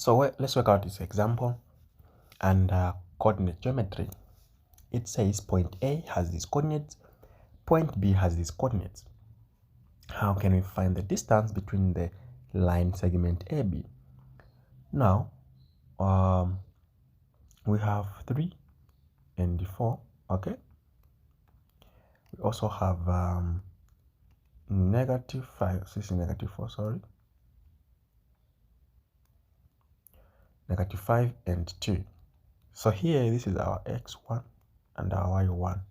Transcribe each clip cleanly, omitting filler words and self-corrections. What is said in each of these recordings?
So let's work out this example and coordinate geometry. It says point A has these coordinates, point B has these coordinates. How can we find the distance between the line segment AB? Now, we have 3 and 4, okay? We also have -5, this is -4, sorry. -5 and 2. So here, this is our x1 and our y1.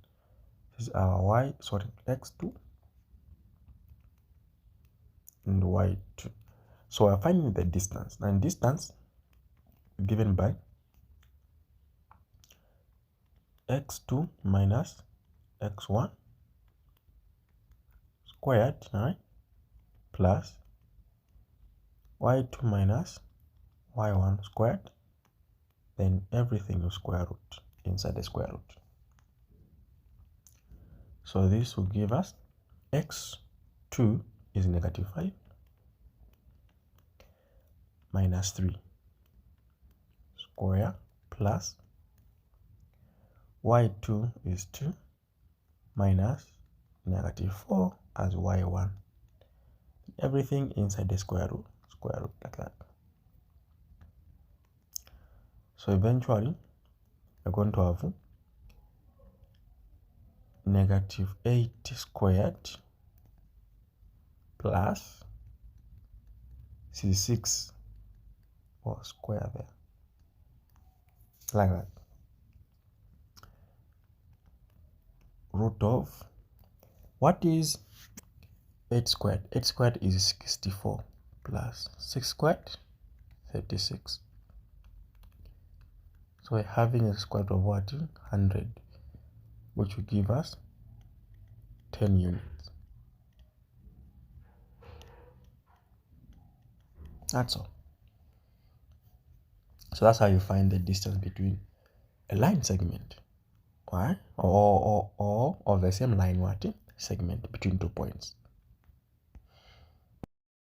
This is our x2 and y2. So we're finding the distance. And distance given by x2 minus x1 squared, right, plus y2 minus y1 squared, then everything is square root inside the square root. So this will give us x2 is -5 minus 3 square plus y2 is 2 minus -4 as y1. Everything inside the square root like that. So eventually we're going to have -8 squared plus 6 or square there, like that, root of, what is 8 squared? 8 squared is 64 plus 6 squared, 36. So we're having a square root of what? 100, which will give us 10 units. That's all. So that's how you find the distance between a line segment, right? Or of the same line segment between 2 points.